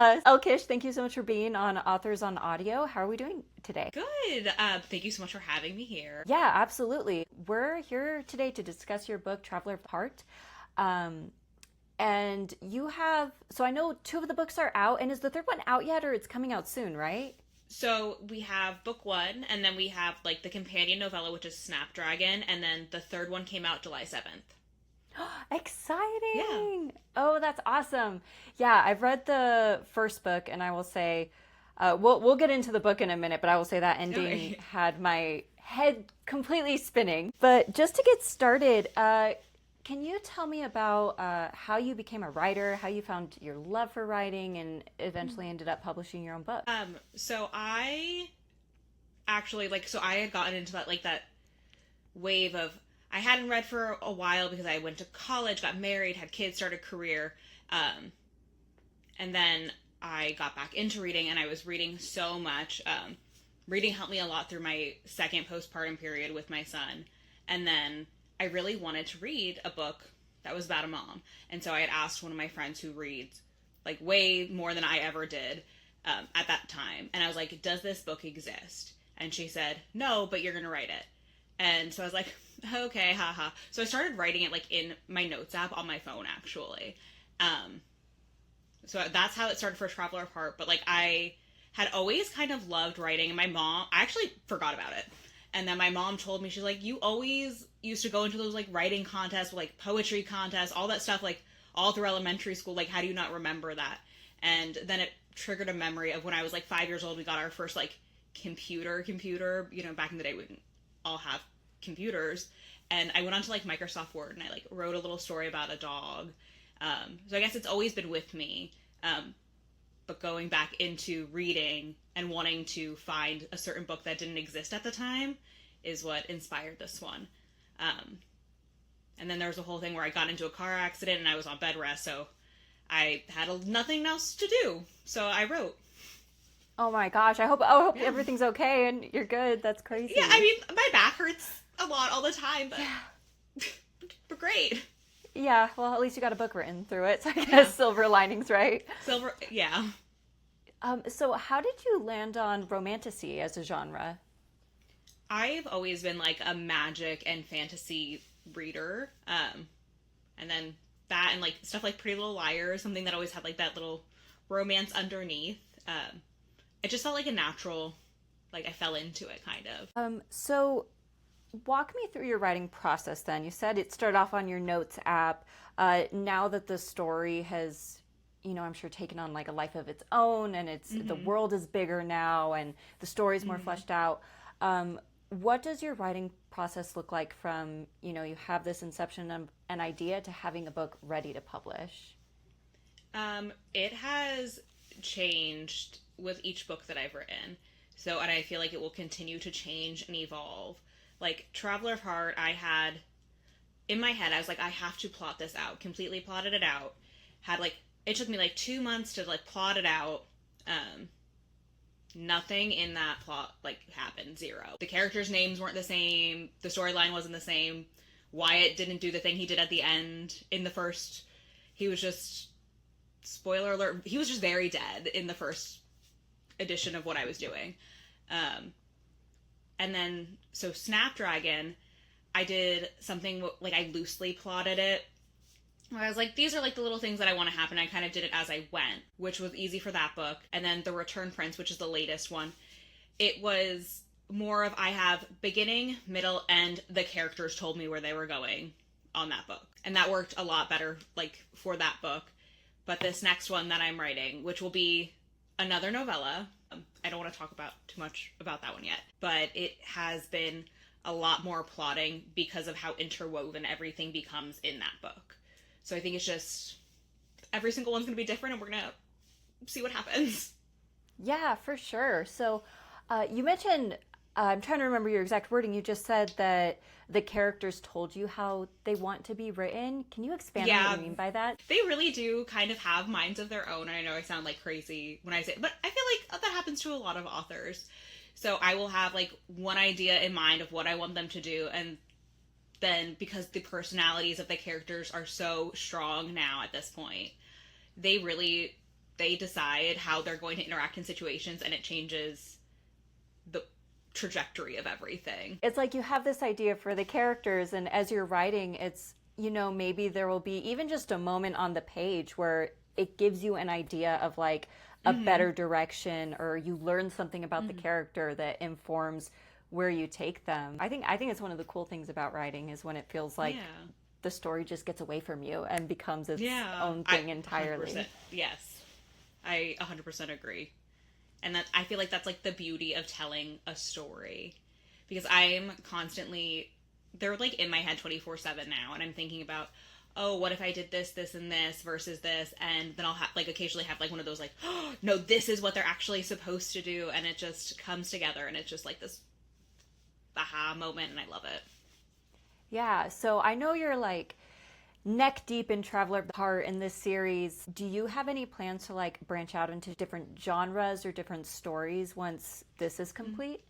Elle Kish, thank you so much for being on Authors on Audio. How are we doing today? Good. Thank you so much for having me here. Yeah, absolutely. We're here today to discuss your book, Traveler of the Heart. Um, and you have, so I know two of the books are out, and is the third one out yet, or it's coming out soon, right? So we have book one, and then we have like the companion novella, which is Snapdragon, and then the third one came out July 7th. Yeah. Exciting! Oh, that's awesome. Yeah, I've read the first book, and I will say, we'll get into the book in a minute, but I will say that ending Okay. had my head completely spinning. But just to get started, can you tell me about how you became a writer, how you found your love for writing, and eventually ended up publishing your own book? So I actually so I had gotten into that wave of I hadn't read for a while because I went to college, got married, had kids, started a career, um, and then I got back into reading, and I was reading so much. Reading helped me a lot through my second postpartum period with my son, and then I really wanted to read a book that was about a mom, and so I had asked one of my friends who reads like way more than I ever did at that time, and I was like, "Does this book exist?" And she said, "No, but you're gonna write it." And so I was like, "Okay, haha." So I started writing it like in my notes app on my phone, actually. Um, so that's how it started for Traveler Apart. But like I had always kind of loved writing, and my mom, I actually forgot about it. And then my mom told me, she's like, "You always used to go into those like writing contests, like poetry contests, all that stuff, like all through elementary school. Like, how do you not remember that?" And then it triggered a memory of when I was like 5 years old. We got our first like computer. You know, back in the day, we didn't all have computers. And I went onto like Microsoft Word, and I like wrote a little story about a dog. So I guess it's always been with me. But going back into reading and wanting to find a certain book that didn't exist at the time is what inspired this one. Um, and then there was a whole thing where I got into a car accident and I was on bed rest, so I had nothing else to do. So I wrote. Oh my gosh, I hope Yeah. everything's okay and you're good. That's Yeah, I crazy. mean, my back hurts a lot all the time, but, Yeah. but great. Yeah, well, at least you got a book written through it, so I Yeah. guess silver linings, right? Silver, yeah. So how did you land on romantasy as a genre? I've always been like a magic and fantasy reader. And then that and like stuff like Pretty Little Liars, something that always had like that little romance underneath. It just felt like a natural, like I fell into it kind of. So walk me through your writing process then. You said it started off on your notes app. Now that the story has, I'm sure taken on like a life of its own and the Mm-hmm. world is bigger now and the story's more Mm-hmm. fleshed out. What does your writing process look like from, you have this inception of an idea to having a book ready to publish? It has changed with each book that I've written. So, and I feel like it will continue to change and evolve. Like Traveler of Heart, I had in my head, I was like, I have to plot this out. Completely plotted it out. Had like it took me like 2 months to like plot it out. Um, Nothing in that plot like happened. Zero. The characters' names weren't the same. The storyline wasn't the same. Wyatt didn't do the thing he did at the end in the first. He was just spoiler alert. He was just very dead in the first edition of what I was doing. Um, and then so Snapdragon, I did something like I loosely plotted it where I was like, these are like the little things that I want to happen. I kind of did it as I went, which was easy for that book. And then The Return Prince, which is the latest one, it was more of I have beginning, middle, end. The characters told me where they were going on that book. And that worked a lot better, like, for that book. But this next one that I'm writing, which will be another novella, I don't want to talk about too much about that one yet, but it has been a lot more plotting because of how interwoven everything becomes in that book. So I think it's just every single one's going to be different, and we're going to see what happens. Yeah, for sure. So you mentioned, I'm trying to remember your exact wording. You just said that the characters told you how they want to be written. Can you expand on what Yeah, you mean by that? they really do kind of have minds of their own. And I know I sound like crazy when I say it, but I feel like that happens to a lot of authors. So I will have like one idea in mind of what I want them to do, and then because the personalities of the characters are so strong now at this point, they really they decide how they're going to interact in situations, and it changes the trajectory of everything. It's like you have this idea for the characters, and as you're writing, it's, maybe there will be even just a moment on the page where it gives you an idea of like a better direction, or you learn something about the character that informs where you take them. I think it's one of the cool things about writing is when it feels like the story just gets away from you and becomes its own thing entirely. 100%, yes. I 100% agree. And that, I feel like that's like the beauty of telling a story, because I'm constantly, they're like in my head 24/7 now, and I'm thinking about, oh, what if I did this, this, and this versus this, and then I'll like occasionally have like one of those like, oh, no, this is what they're actually supposed to do, and it just comes together, and it's just like this aha moment, and I love it. Yeah, so I know you're like neck deep in Traveler Heart in this series. Do you have any plans to like branch out into different genres or different stories once this is complete?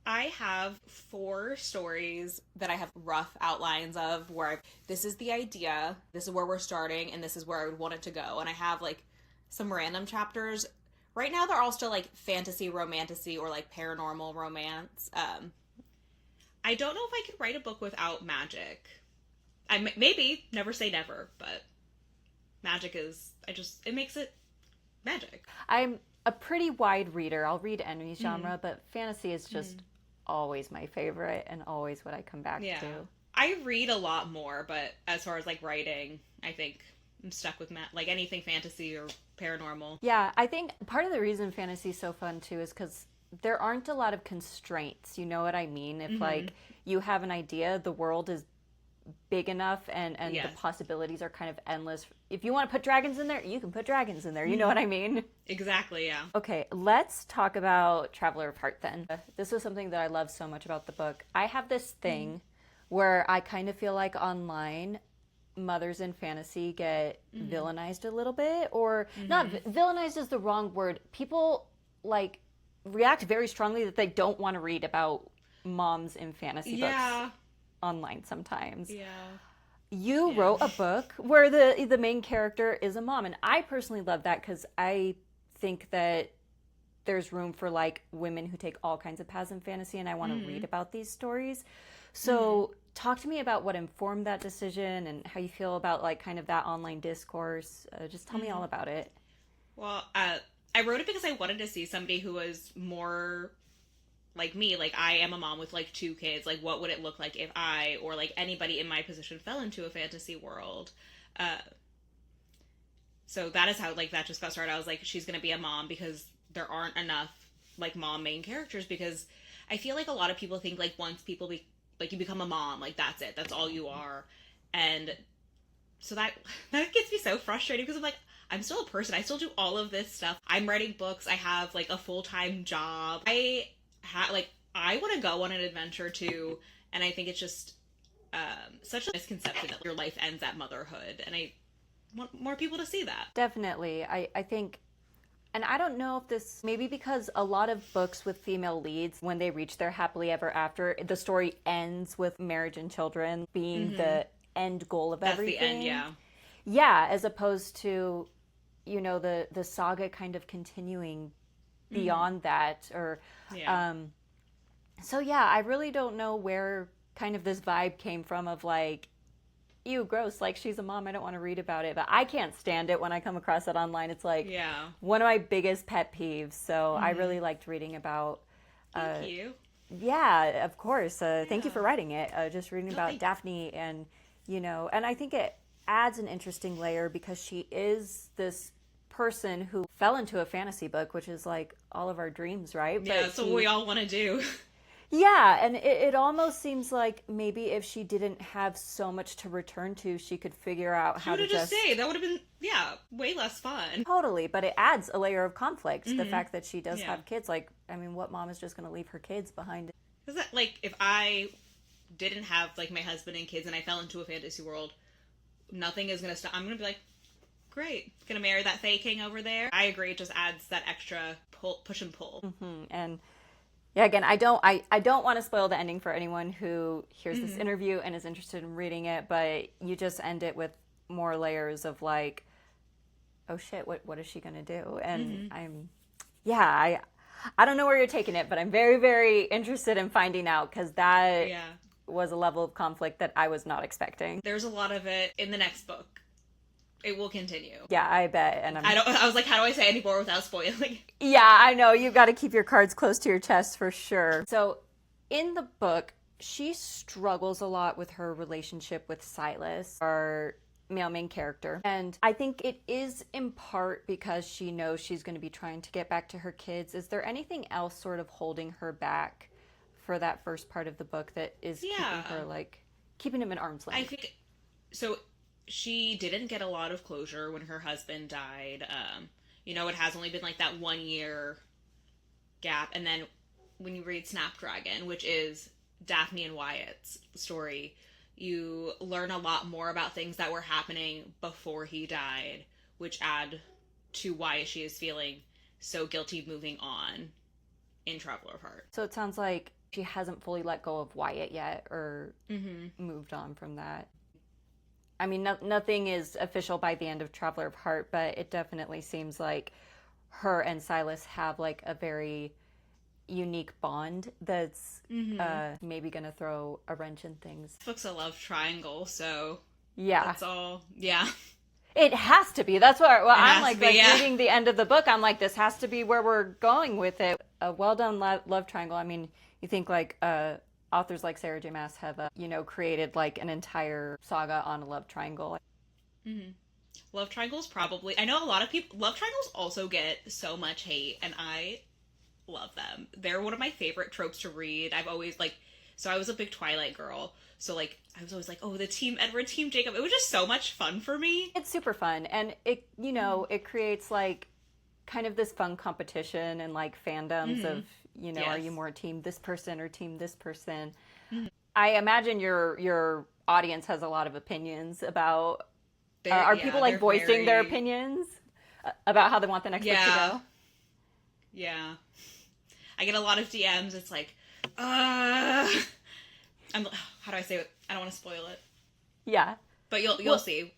I have 4 stories that I have rough outlines of where this is the idea, this is where we're starting, and this is where I would want it to go. And I have like some random chapters. Right now they're all still like fantasy, romantasy, or like paranormal romance. I don't know if I could write a book without magic. I maybe, never say never, but magic is, it makes it magic. I'm a pretty wide reader. I'll read any genre, but fantasy is just always my favorite and always what I come back to. I read a lot more, but as far as like writing, I think I'm stuck with like anything fantasy or paranormal. Yeah, I think part of the reason fantasy is so fun too is because there aren't a lot of constraints. You know what I mean? If like you have an idea, the world is big enough, and the possibilities are kind of endless. If you want to put dragons in there, you can put dragons in there. You know what I mean? Exactly, yeah. Okay, let's talk about Traveler of Heart then. This was something that I love so much about the book. I have this thing where I kind of feel like online mothers in fantasy get villainized a little bit, or not villainized is the wrong word. People like react very strongly that they don't want to read about moms in fantasy books online sometimes. You wrote a book where the main character is a mom, and I personally love that because I think that there's room for like women who take all kinds of paths in fantasy, and I want to read about these stories. So talk to me about what informed that decision and how you feel about like kind of that online discourse. Just tell me all about it. Well, I wrote it because I wanted to see somebody who was more like me. Like, I am a mom with like 2 kids. Like, what would it look like if I, or like anybody in my position, fell into a fantasy world? So that is how like that just got started. I was like, she's gonna be a mom because there aren't enough like mom main characters, because I feel like a lot of people think like once people like you become a mom, like that's it, that's all you are. And so that gets me so frustrated, because I'm like, I'm still a person. I still do all of this stuff. I'm writing books. I have like a full-time job. I want to go on an adventure too. And I think it's just such a misconception that your life ends at motherhood. And I want more people to see that. Definitely. I think, and I don't know if this, maybe because a lot of books with female leads, when they reach their happily ever after, the story ends with marriage and children being the end goal of everything. That's the end, Yeah, as opposed to, you know, the saga kind of continuing beyond that, or so yeah, I really don't know where kind of this vibe came from of like, ew, gross, like she's a mom, I don't want to read about it. But I can't stand it when I come across it online. It's like one of my biggest pet peeves. So I really liked reading about Thank you. Yeah, of course. Thank you for writing it. Just reading about Daphne, and you know, and I think it adds an interesting layer because she is this person who fell into a fantasy book, which is like all of our dreams, right? Yeah, that's what we all want to do. Yeah, and it almost seems like maybe if she didn't have so much to return to, she could figure out how to just say that would have been way less fun. Totally, but it adds a layer of conflict. The fact that she does have kids, like, I mean, what mom is just going to leave her kids behind? Is that like, if I didn't have like my husband and kids and I fell into a fantasy world, nothing is going to stop. I'm going to be like, great, gonna marry that Fae King over there. I agree, it just adds that extra push and pull. And yeah, again, I don't want to spoil the ending for anyone who hears this interview and is interested in reading it, but you just end it with more layers of like, oh shit, what is she going to do? And I don't know where you're taking it, but I'm very, very interested in finding out, because that was a level of conflict that I was not expecting. There's a lot of it in the next book. It will continue. Yeah, I bet. And I was like, how do I say any more without spoiling? Yeah, I know. You've got to keep your cards close to your chest for sure. So in the book, she struggles a lot with her relationship with Silas, our male main character. And I think it is in part because she knows she's going to be trying to get back to her kids. Is there anything else sort of holding her back for that first part of the book that is keeping him at arm's length? I think so. She didn't get a lot of closure when her husband died. It has only been like that 1 year gap. And then when you read Snapdragon, which is Daphne and Wyatt's story, you learn a lot more about things that were happening before he died, which add to why she is feeling so guilty moving on in Traveler of Heart. So it sounds like she hasn't fully let go of Wyatt yet, or moved on from that. I mean, nothing is official by the end of Traveler of Heart, but it definitely seems like her and Silas have like a very unique bond that's maybe going to throw a wrench in things. This book's a love triangle, so yeah, that's all. Yeah, it has to be. That's what I'm like reading the end of the book. I'm like, this has to be where we're going with it. A well done love triangle. I mean, you think like authors like Sarah J. Maas have created like an entire saga on a love triangle. Love triangles probably. I know a lot of people. Love triangles also get so much hate, and I love them. They're one of my favorite tropes to read. I've always so I was a big Twilight girl. So I was always like, oh, the Team Edward, Team Jacob. It was just so much fun for me. It's super fun, and it it creates like kind of this fun competition and like fandoms of are you more team this person or team this person? I imagine your audience has a lot of opinions about. Are people like voicing their opinions about how they want the next book to go? Yeah. I get a lot of DMs. It's like, how do I say it? I don't want to spoil it. Yeah. But you'll see.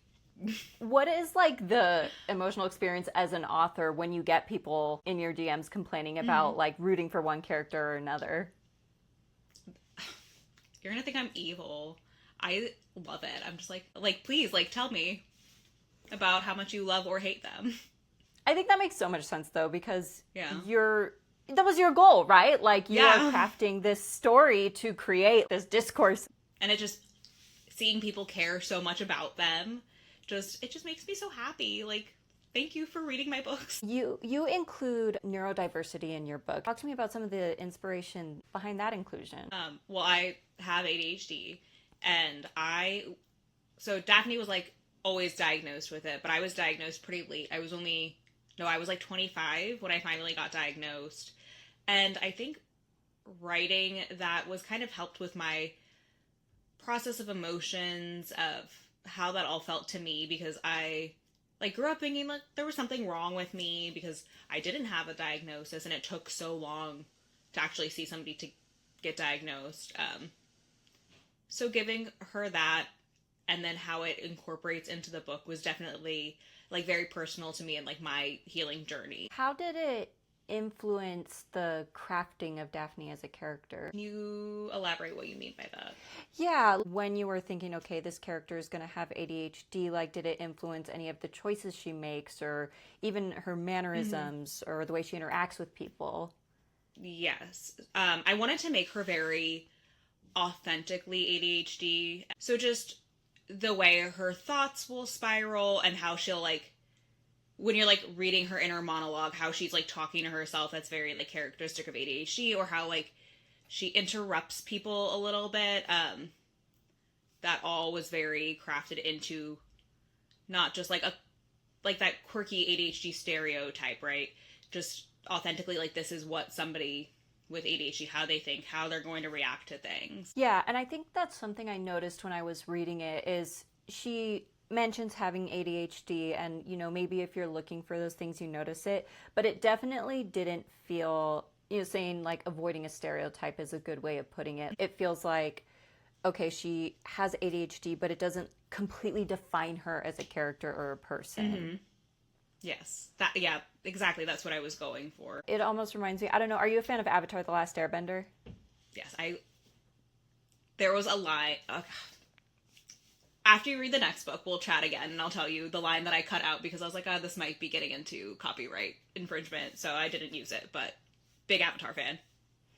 What is like the emotional experience as an author when you get people in your DMs complaining about like rooting for one character or another? You're going to think I'm evil. I love it. I'm just like, please, tell me about how much you love or hate them. I think that makes so much sense, though, because that was your goal, right? Like, you are crafting this story to create this discourse. And it just, seeing people care so much about them, it just makes me so happy. Like, thank you for reading my books. You include neurodiversity in your book. Talk to me about some of the inspiration behind that inclusion. Well, I have ADHD, and so Daphne was like always diagnosed with it, but I was diagnosed pretty late. I was like 25 when I finally got diagnosed. And I think writing that was kind of helped with my process of emotions, of how that all felt to me, because I grew up thinking like there was something wrong with me because I didn't have a diagnosis, and it took so long to actually see somebody to get diagnosed. So giving her that, and then how it incorporates into the book, was definitely very personal to me and my healing journey. How did it influence the crafting of Daphne as a character? Can you elaborate what you mean by that? Yeah, when you were thinking, okay, this character is going to have ADHD, did it influence any of the choices she makes, or even her mannerisms, or the way she interacts with people? Yes. I wanted to make her very authentically ADHD. So just the way her thoughts will spiral, and how she'll when you're reading her inner monologue, how she's talking to herself, that's very characteristic of ADHD, or how she interrupts people a little bit. That all was very crafted into not just that quirky ADHD stereotype, right? Just authentically this is what somebody with ADHD, how they think, how they're going to react to things. Yeah, and I think that's something I noticed when I was reading it, is she mentions having ADHD, and maybe if you're looking for those things, you notice it, but it definitely didn't feel, saying avoiding a stereotype is a good way of putting it. It feels like, okay, she has ADHD, but it doesn't completely define her as a character or a person. Yes. That, yeah, exactly. That's what I was going for. It almost reminds me, I don't know, are you a fan of Avatar: The Last Airbender? Yes, there was a line. After you read the next book, we'll chat again, and I'll tell you the line that I cut out because I was like, oh, this might be getting into copyright infringement, so I didn't use it, but big Avatar fan.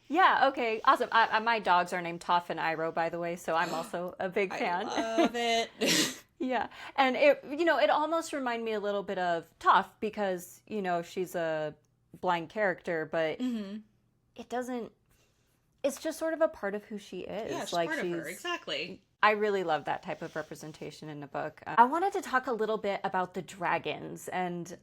Yeah, okay, awesome. My dogs are named Toph and Iroh, by the way, so I'm also a big fan. I love it. Yeah, and it almost reminded me a little bit of Toph because, she's a blind character, but it doesn't, it's just sort of a part of who she is. Yeah, it's part of her, exactly. I really love that type of representation in the book. I wanted to talk a little bit about the dragons and,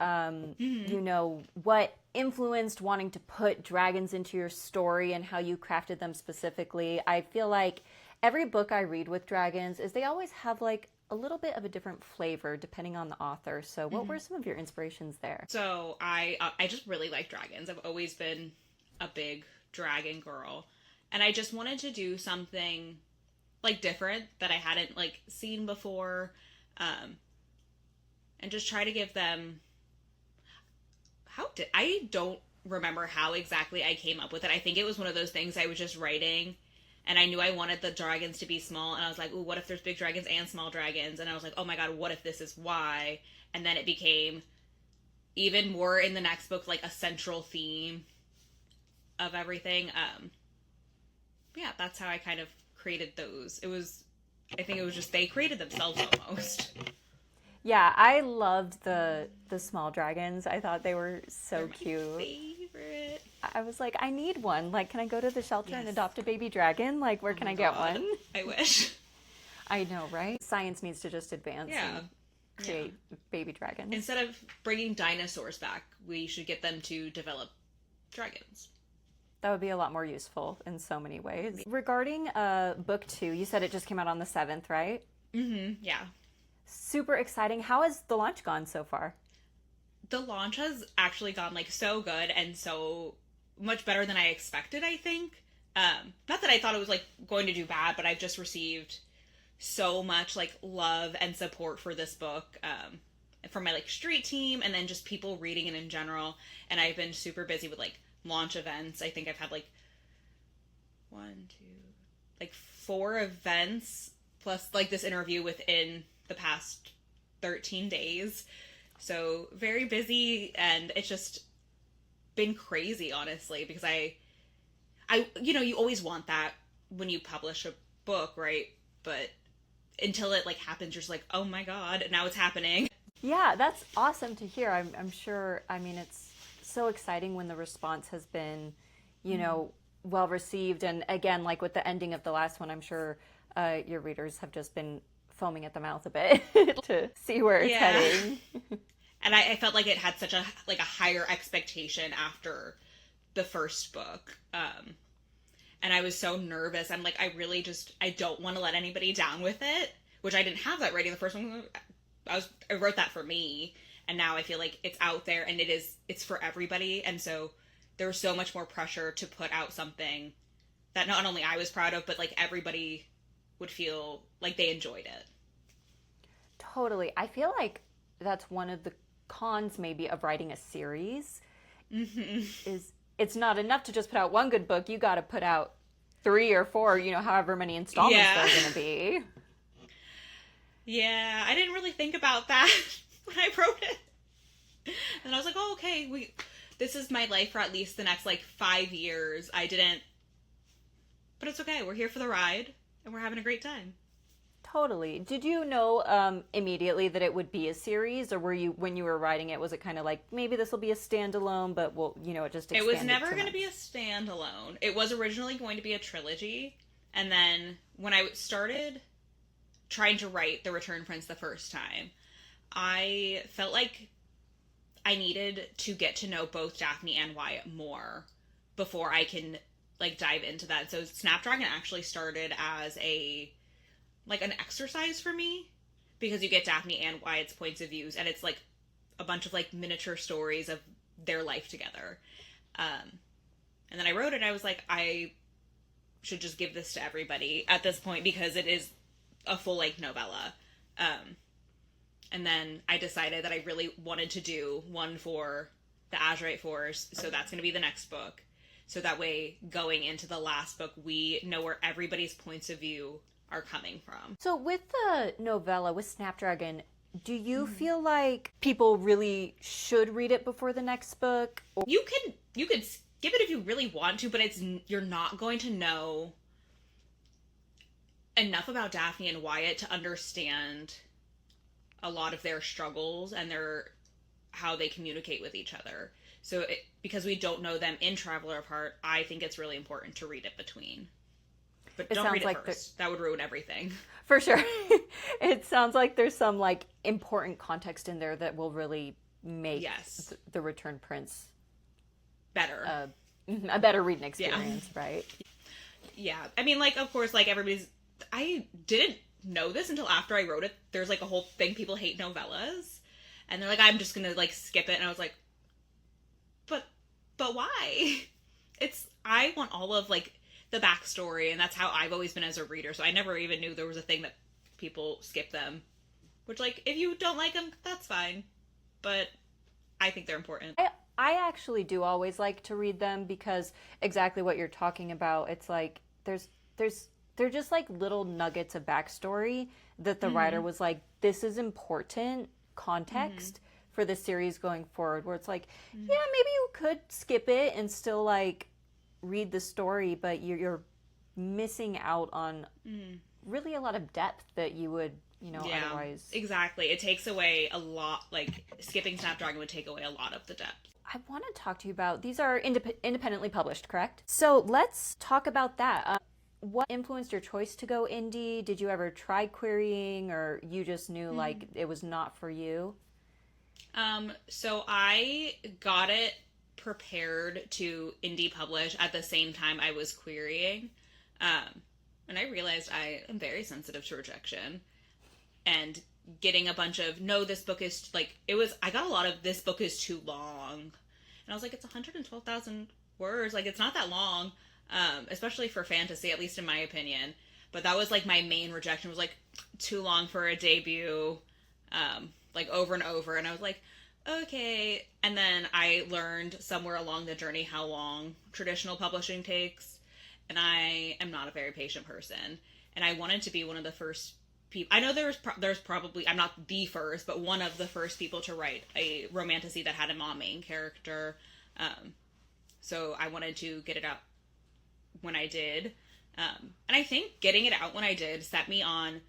what influenced wanting to put dragons into your story and how you crafted them specifically. I feel like every book I read with dragons is they always have like a little bit of a different flavor depending on the author. So what were some of your inspirations there? So I just really like dragons. I've always been a big dragon girl. And I just wanted to do something like different that I hadn't like seen before, and just try to give them. I don't remember how exactly I came up with it. I think it was one of those things I was just writing, and I knew I wanted the dragons to be small, and I was like, ooh, what if there's big dragons and small dragons? And I was like, oh my god, what if this is why? And then it became even more in the next book like a central theme of everything. Yeah, that's how I kind of created those. I think it was just they created themselves almost. Yeah, I loved the small dragons. I thought they were so They're cute. my favorite. I was like, I need one. Like, can I go to the shelter and adopt a baby dragon? Like, where can I get one? I wish. I know, right? Science needs to just advance and create baby dragons. Instead of bringing dinosaurs back, we should get them to develop dragons. That would be a lot more useful in so many ways. Regarding book 2, you said it just came out on the 7th, right? Yeah. Super exciting. How has the launch gone so far? The launch has actually gone like so good and so much better than I expected, I think. Not that I thought it was like going to do bad, but I've just received so much like love and support for this book from my like street team and then just people reading it in general. And I've been super busy with like launch events. I think I've had like 4 events plus like this interview within the past 13 days. So very busy, and it's just been crazy, honestly, because I you always want that when you publish a book, right? But until it like happens, you're just like, oh my god, now it's happening. Yeah, that's awesome to hear. I'm sure, I mean, it's so exciting when the response has been, well received. And again, like with the ending of the last one, I'm sure your readers have just been foaming at the mouth a bit to see where it's heading. And I felt like it had such a higher expectation after the first book. And I was so nervous. I'm like, I don't want to let anybody down with it, which I didn't have that writing the first one. I wrote that for me, and now I feel like it's out there and it's for everybody. And so there was so much more pressure to put out something that not only I was proud of, but like everybody would feel like they enjoyed it. Totally. I feel like that's one of the cons maybe of writing a series is it's not enough to just put out one good book. You got to put out 3 or 4, however many installments there's going to be. Yeah, I didn't really think about that when I wrote it. And I was like, oh, okay, this is my life for at least the next, 5 years. I didn't... But it's okay. We're here for the ride, and we're having a great time. Totally. Did you know immediately that it would be a series, or were you, when you were writing it, was it kind of like, maybe this will be a standalone, but it just expanded? It was never going to be a standalone. It was originally going to be a trilogy, and then when I started trying to write The Return Prince the first time, I felt like I needed to get to know both Daphne and Wyatt more before I can dive into that. So Snapdragon actually started as an exercise for me, because you get Daphne and Wyatt's points of views, and it's a bunch of miniature stories of their life together. And then I wrote it, I was like, I should just give this to everybody at this point, because it is a full-length novella. And then I decided that I really wanted to do one for the Azurite Force, so that's going to be the next book. So that way, going into the last book, we know where everybody's points of view are coming from. So with the novella, with Snapdragon, do you feel like people really should read it before the next book? Or... You could skip it if you really want to, but you're not going to know enough about Daphne and Wyatt to understand a lot of their struggles and how they communicate with each other. So because we don't know them in Traveler Apart, I think it's really important to read it between. But don't read it first. That would ruin everything. For sure. It sounds like there's some like important context in there that will really make the Return Prince better. A better reading experience, right? Yeah. I mean, like, of course, like, I didn't know this until after I wrote it. There's like a whole thing, people hate novellas. And they're like, I'm just gonna like skip it. And I was like, but why? I want all of like the backstory, and that's how I've always been as a reader. So I never even knew there was a thing that people skip them. Which, like, if you don't like them, that's fine. But I think they're important. I actually do always like to read them because exactly what you're talking about. It's like they're just like little nuggets of backstory that the writer was like, this is important context for the series going forward, where it's like, yeah, maybe you could skip it and still like read the story, but you're missing out on really a lot of depth that you would, otherwise. Exactly. It takes away a lot, like skipping Snapdragon would take away a lot of the depth. I want to talk to you about, these are independently published, correct? So let's talk about that. What influenced your choice to go indie? Did you ever try querying, or you just knew like it was not for you? So I got it prepared to indie publish at the same time I was querying. And I realized I am very sensitive to rejection. And getting a bunch of, no, this book is, like, I got a lot of, this book is too long. And I was like, it's 112,000 words. Like, it's not that long, especially for fantasy, at least in my opinion. But that was, like, my main rejection was, like, too long for a debut, like, over and over. And I was like, okay. And then I learned somewhere along the journey how long traditional publishing takes. And I am not a very patient person. And I wanted to be one of the first people. I know there's probably, I'm not the first, but one of the first people to write a romantasy that had a mom main character. So I wanted to get it out when I did. And I think getting it out when I did set me on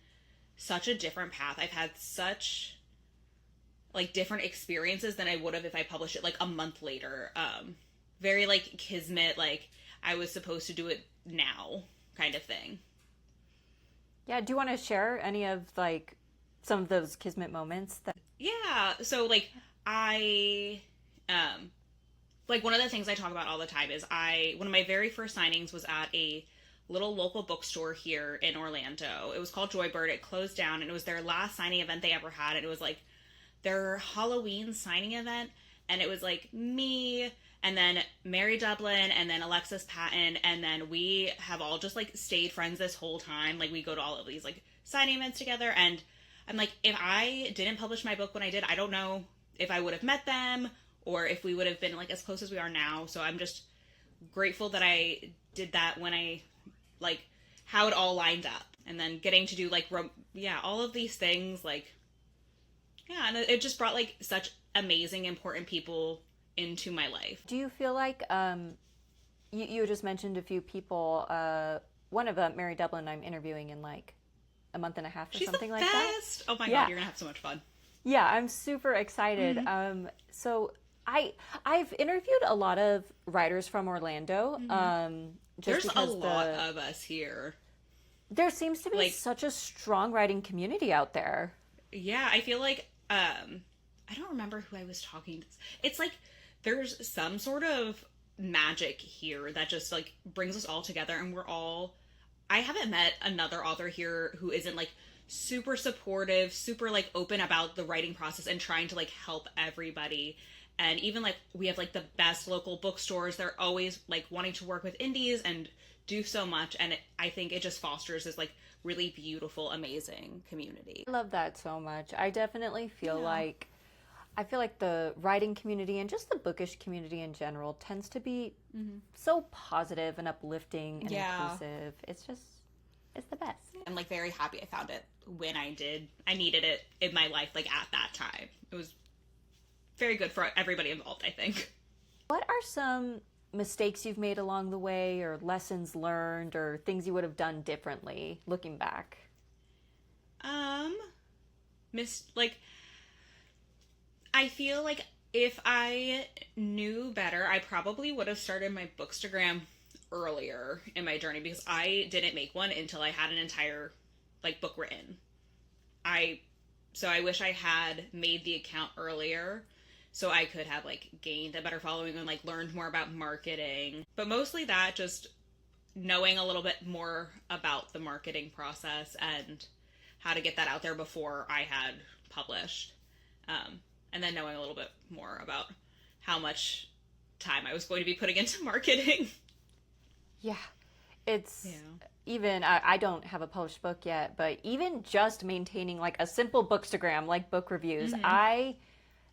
such a different path. I've had such like different experiences than I would have if I published it like a month later. Very like kismet, like I was supposed to do it now kind of thing. Yeah, do you want to share any of like some of those kismet moments that... Yeah, so like I like one of the things I talk about all the time is one of my very first signings was at a little local bookstore here in Orlando. It was called Joybird. It closed down, and it was their last signing event they ever had, and it was like their Halloween signing event, and it was like me and then Mary Dublin and then Alexis Patton, and then we have all just like stayed friends this whole time. Like we go to all of these like signing events together, and I'm like, if I didn't publish my book when I did, I don't know if I would have met them or if we would have been like as close as we are now. So I'm just grateful that I did that when I like how it all lined up, and then getting to do like all of these things, like and it just brought like such amazing important people into my life. Do you feel like you just mentioned a few people, one of them, Mary Dublin, I'm interviewing in like a month and a half or something like that. She's the best. Oh my god, you're gonna have so much fun. Yeah, I'm super excited. So I've interviewed a lot of writers from Orlando. There's a lot of us here. There seems to be like such a strong writing community out there. Yeah, I feel like I don't remember who I was talking to. It's like there's some sort of magic here that just like brings us all together, and I haven't met another author here who isn't like super supportive, super like open about the writing process and trying to like help everybody. And even like we have like the best local bookstores. They're always like wanting to work with indies and do so much. And I think it just fosters this like really beautiful, amazing community. I love that so much. I definitely feel Yeah. like I feel like the writing community and just the bookish community in general tends to be so positive and uplifting and Yeah. inclusive. It's the best. I'm like very happy I found it when I did. I needed it in my life like at that time. It was very good for everybody involved, I think. What are some mistakes you've made along the way, or lessons learned, or things you would have done differently looking back? Like I feel like if I knew better, I probably would have started my Bookstagram earlier in my journey because I didn't make one until I had an entire like book written. I wish I had made the account earlier so I could have like gained a better following and like learned more about marketing. But mostly that, just knowing a little bit more about the marketing process and how to get that out there before I had published. And then knowing a little bit more about how much time I was going to be putting into marketing. Yeah, it's even, I don't have a published book yet, but even just maintaining like a simple Bookstagram, like book reviews, I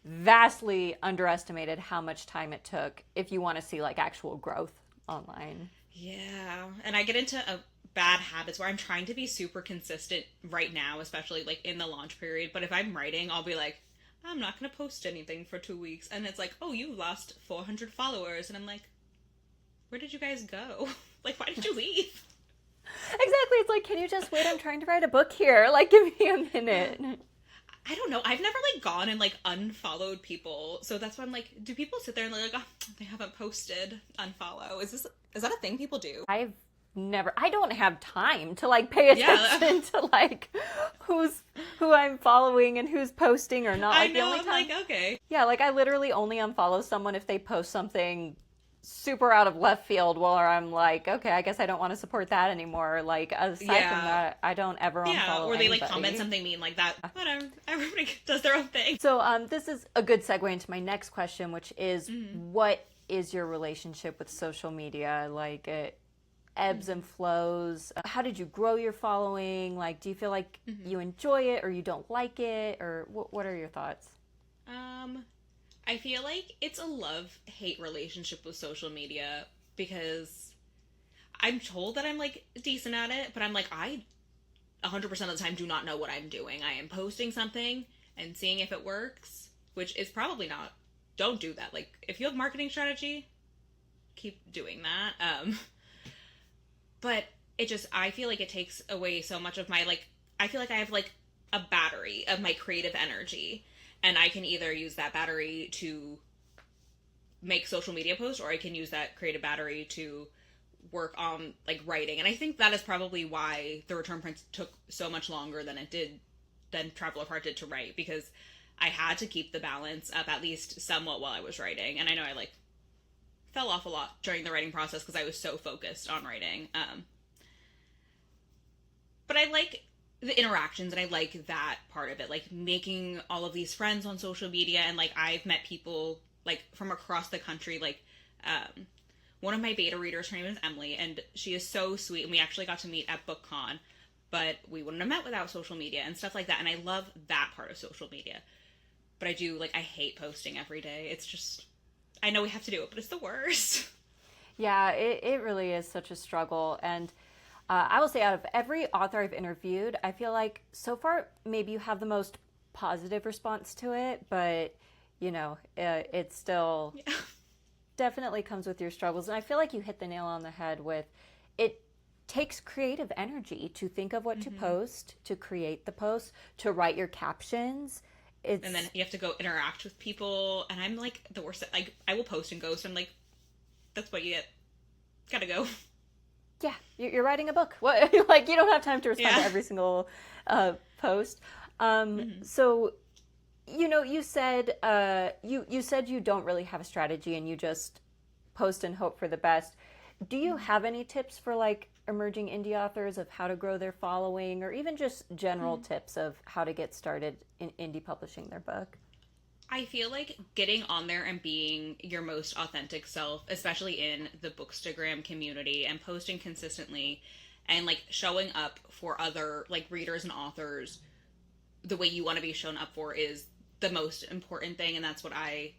vastly underestimated how much time it took if you want to see like actual growth online. Yeah, and I get into a bad habits where I'm trying to be super consistent right now, especially like in the launch period. But if I'm writing, I'll be like, I'm not going to post anything for 2 weeks. And it's like, oh, you lost 400 followers. And I'm like, where did you guys go? Like, why did you leave? Exactly. It's like, can you just wait? I'm trying to write a book here. Like, give me a minute. I don't know. I've never like gone and like unfollowed people. So that's why I'm like, do people sit there and they're like, oh, they haven't posted, unfollow? Is that a thing people do? I don't have time to like pay attention to like who I'm following and who's posting or not. Like, I know, the only I'm time, like, okay. yeah, like I literally only unfollow someone if they post something super out of left field, where I'm like, okay, I guess I don't want to support that anymore. Like, aside from that, I don't ever unfollow or they anybody. like comment something mean like that. Whatever. Everybody does their own thing. So this is a good segue into my next question, which is, what is your relationship with social media? Like, it ebbs and flows. How did you grow your following? Like, do you feel like you enjoy it or you don't like it? Or what are your thoughts? I feel like it's a love-hate relationship with social media because I'm told that I'm like decent at it, but I'm like, I 100% of the time do not know what I'm doing. I am posting something and seeing if it works, which is probably not. Don't do that. Like, if you have marketing strategy, keep doing that. But it just, I feel like it takes away so much of my, like, I feel like I have like a battery of my creative energy. And I can either use that battery to make social media posts, or I can use that creative battery to work on like writing. And I think that is probably why the return prints took so much longer than Travel Apart did to write, because I had to keep the balance up at least somewhat while I was writing. And I know I like fell off a lot during the writing process because I was so focused on writing. But I like the interactions and I like that part of it, like making all of these friends on social media. And like I've met people like from across the country, like one of my beta readers, her name is Emily, and she is so sweet, and we actually got to meet at BookCon, but we wouldn't have met without social media and stuff like that. And I love that part of social media, but I hate posting every day. It's just, I know we have to do it, but it's the worst. Yeah, it really is such a struggle. And I will say, out of every author I've interviewed, I feel like so far maybe you have the most positive response to it, but you know, it still definitely comes with your struggles. And I feel like you hit the nail on the head with, it takes creative energy to think of what to post, to create the post, to write your captions. And then you have to go interact with people, and I'm like the worst. Like, I will post and ghost. I'm like, that's what you get. Gotta go. Yeah, you're writing a book. What, like, you don't have time to respond to every single post. So, you know, you said you said you don't really have a strategy and you just post and hope for the best. Do you have any tips for like emerging indie authors of how to grow their following, or even just general tips of how to get started in indie publishing their book? I feel like getting on there and being your most authentic self, especially in the Bookstagram community, and posting consistently and like showing up for other like readers and authors the way you want to be shown up for is the most important thing. And that's what I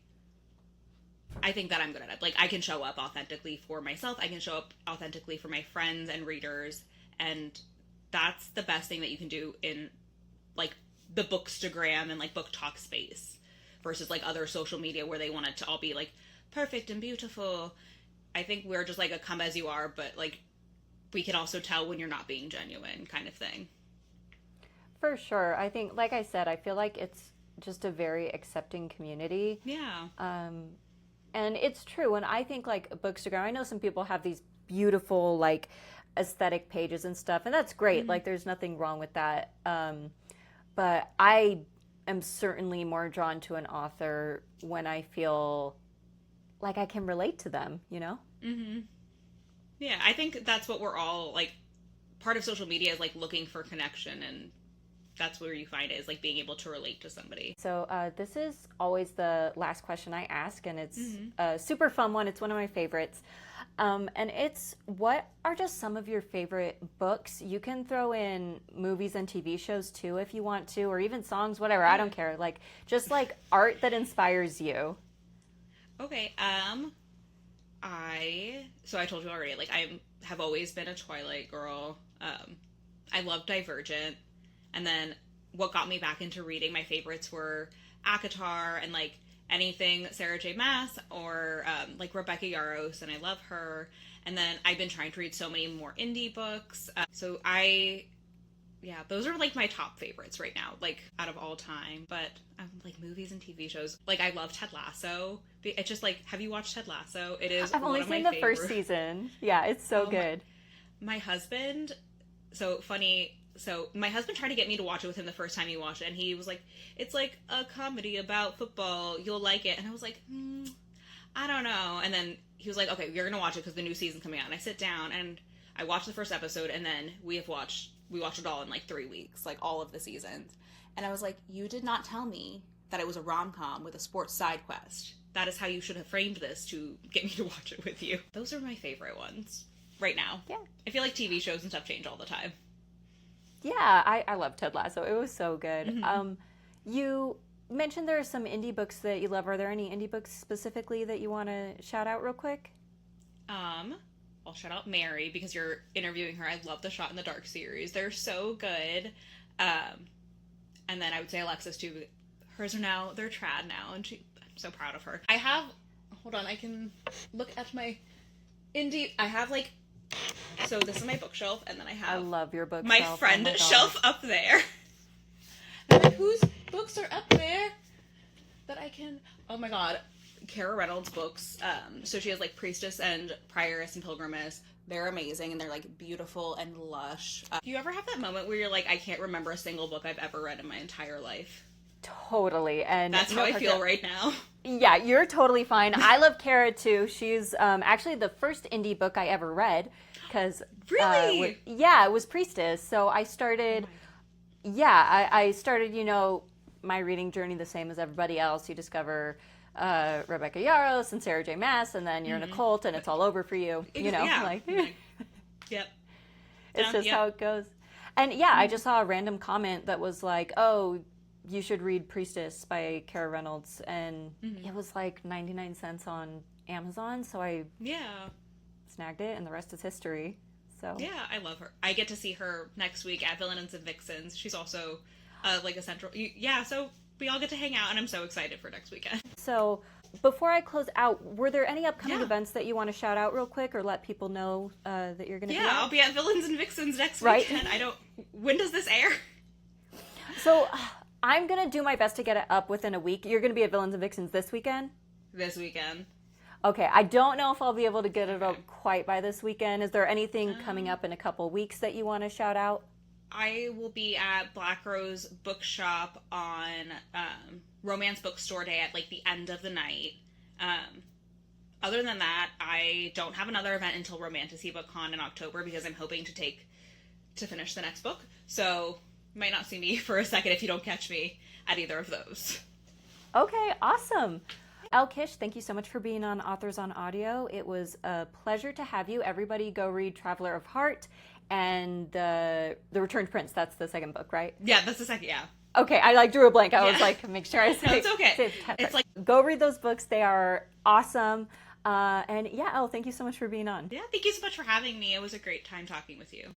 think that I'm good at it. Like, I can show up authentically for myself. I can show up authentically for my friends and readers. And that's the best thing that you can do in, like, the Bookstagram and, like, book talk space versus, like, other social media where they want it to all be, like, perfect and beautiful. I think we're just, like, a come as you are, but, like, we can also tell when you're not being genuine kind of thing. For sure. I think, like I said, I feel like it's just a very accepting community. Yeah. And it's true. And I think like Bookstagram, I know some people have these beautiful like aesthetic pages and stuff, and that's great. Mm-hmm. Like there's nothing wrong with that. But I am certainly more drawn to an author when I feel like I can relate to them, you know? Mm-hmm. Yeah, I think that's what we're all, like, part of social media is, like, looking for connection, and that's where you find it, is, like, being able to relate to somebody. So this is always the last question I ask, and it's a super fun one. It's one of my favorites. And it's, what are just some of your favorite books? You can throw in movies and TV shows, too, if you want to, or even songs, whatever. I don't care. Like, just, like, art that inspires you. Okay, so I told you already, like, I have always been a Twilight girl. I love Divergent. And then what got me back into reading, my favorites were ACOTAR and, like, anything Sarah J. Maas or, like, Rebecca Yarros, and I love her. And then I've been trying to read so many more indie books. Yeah, those are, like, my top favorites right now, like, out of all time. But, like, movies and TV shows. Like, I love Ted Lasso. It's just, like, have you watched Ted Lasso? It is I've only seen the first season. Yeah, it's so good. My husband, so funny, so my husband tried to get me to watch it with him the first time he watched it, and he was like, it's like a comedy about football, you'll like it. And I was like, I don't know. And then he was like, okay, you're gonna watch it because the new season's coming out. And I sit down, and I watched the first episode, and then we watched it all in like 3 weeks, like all of the seasons. And I was like, you did not tell me that it was a rom-com with a sports side quest. That is how you should have framed this to get me to watch it with you. Those are my favorite ones right now. Yeah. I feel like TV shows and stuff change all the time. Yeah, I love Ted Lasso. It was so good. Mm-hmm. You mentioned there are some indie books that you love. Are there any indie books specifically that you want to shout out real quick? I'll shout out Mary because you're interviewing her. I love the Shot in the Dark series. They're so good. And then I would say Alexis too. Hers are now, they're trad now, and I'm so proud of her. Hold on, I can look at my indie. I have like, so this is my bookshelf, and then I have I love your bookshelf. my friend shelf up there. I'm like, whose books are up there that I can, oh my god. Kara Reynolds' books. So she has like Priestess and Prioress and Pilgrimess. They're amazing, and they're like beautiful and lush. Do you ever have that moment where you're like, I can't remember a single book I've ever read in my entire life? Totally. And that's how I feel right now. Yeah, you're totally fine. I love Kara too. She's actually the first indie book I ever read. Because really? It was Priestess. So I started, I started, my reading journey the same as everybody else. You discover Rebecca Yarros and Sarah J. Maas, and then you're in a cult, and it's all over for you. Yep. It's just how it goes. And I just saw a random comment that was like, "Oh, you should read Priestess by Kara Reynolds," and it was like 99 cents on Amazon. So I snagged it, and the rest is history. So I love her. I get to see her next week at Villains and Vixens. She's also like a central. So we all get to hang out, and I'm so excited for next weekend. So before I close out, were there any upcoming events that you want to shout out real quick or let people know that you're going to be at? I'll be at Villains and Vixens next weekend. When does this air? So I'm going to do my best to get it up within a week. You're going to be at Villains and Vixens this weekend? This weekend. Okay, I don't know if I'll be able to get it up quite by this weekend. Is there anything coming up in a couple weeks that you want to shout out? I will be at Black Rose Bookshop on Romance Bookstore Day at like the end of the night. Other than that, I don't have another event until Romantasy BookCon in October because I'm hoping to finish the next book. So you might not see me for a second if you don't catch me at either of those. Okay, awesome. Elle Kish, thank you so much for being on Authors on Audio. It was a pleasure to have you. Everybody go read Traveler of Heart and The Returned Prince. That's the second book, right? Yeah, that's the second. Yeah. Okay, I like drew a blank. I was Yeah. like, make sure I say. No, it's okay. It's like, go read those books. They are awesome. And yeah, Elle, thank you so much for being on. yeah, thank you so much for having me. It was a great time talking with you.